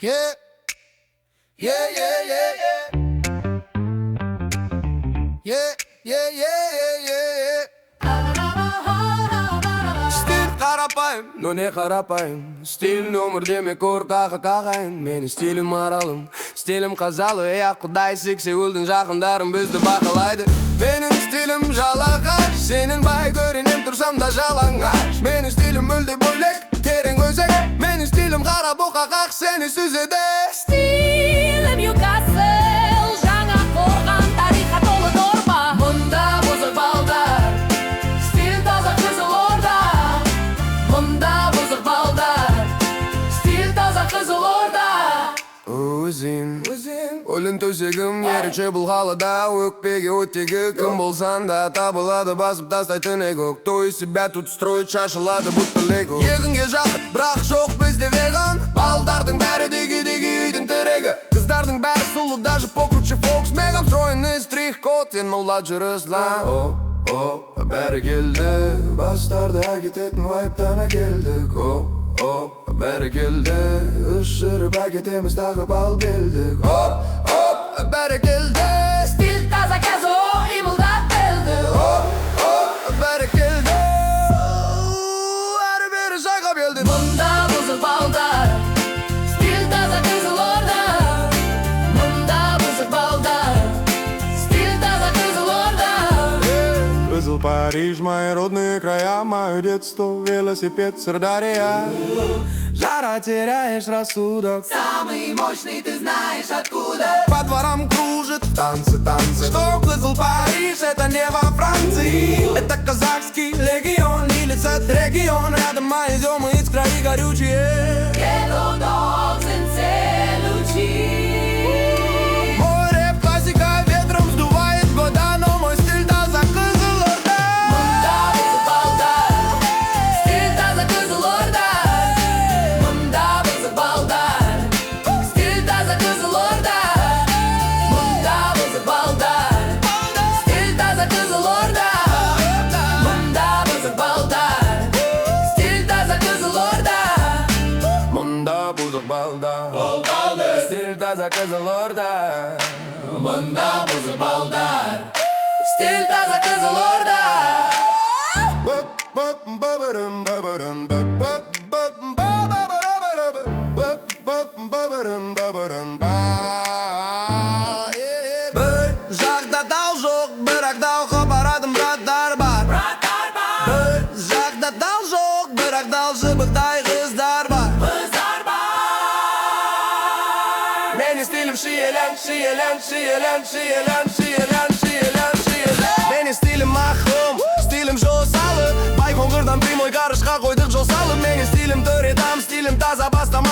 Yeah, yeah, yeah, yeah, yeah. Yeah, yeah, yeah, yeah, yeah. Stil karapayım, no ne karapayım. Stil numur demek ortağı kağayın. Meni stilim aralım, stilim kazalı. Ey Kuday sikse öldün жақындарым бізді бақылайды. Benim stilim жалағаш, senin bay görünüm tursam da жалаңғаш. Benim stilim мүлде бөлек, терең өзек. Benim stilim қара бұқақақ, seni süzеді. Stilim Newcastle, жаңа қорған тарихқа толы дорба. Мұнда бұзық балдар, стил таза Қызылорда. Мұнда бұзық балдар, стил таза Қызылорда. Өзің, өлін төсегім ерекше бұл қалада. Өкпеге оттегі кім болсан да табылады, басып тастайтын эго. Кто из себя тут строит, шашылады будто лего. Егінге жақын, бірақ жоқ бізде веган. Балдардың бәрі деги үйдің тірегі. Қыздардың бәрі сұлу, даже покруче Volkswagen. Встроенный стрих-код, сен мулат Руслан. Бәрі келді, бастарды әкететін вайптан әкелдік. Бәрі келді, ұшырып әкетеміз тағы бал келдік. Бәрі келді, Стил таза Казо, имылдап келді. бәрі келді, әрі-бері жайғап елді. Мұнда бұзық балдар, стил таза Қызылорда. Мұнда бұзық балдар, стил таза Қызылорда. Қызыл Париж, мои родные края, мое детство, велосипед, Сырдарья. Жара теряешь рассудок, Самый мощный ты знаешь откуда. по дворам кружит танцы. Что Қызыл Париж, это не во Франции. Это казахский легион, лица регион. Рядом мы идем, и из краи горючие. Yellow dogs and Целучи. Мой рэп классика ветром сдувает года, но мой стиль таза Қызылорда. Мұнда бұзық балдар, стил таза Қызылорда. Мұнда бұзық балдар, стил таза Қызылорда. Мұнда бұзық балдар, стил таза Қызылорда. Мұнда бұзық балдар, стил таза Қызылорда. Мұнда бұзық балдар, стиль таза Қызылорда. Мұнда бұзық балдар, стил таза Қызылорда. Бір жақта дау жоқ, бірақ дауға барадым, браттар бар. Бір жақта дау жоқ, бірақ дау жыбықтай қыздар бар. Менің стилім шиелен. Менің стилім мақым, стилім жосалы. Байқоңырдан прямой ғарышқа қойдық жол салып. Менің стилім төредам, стилім таза бастама.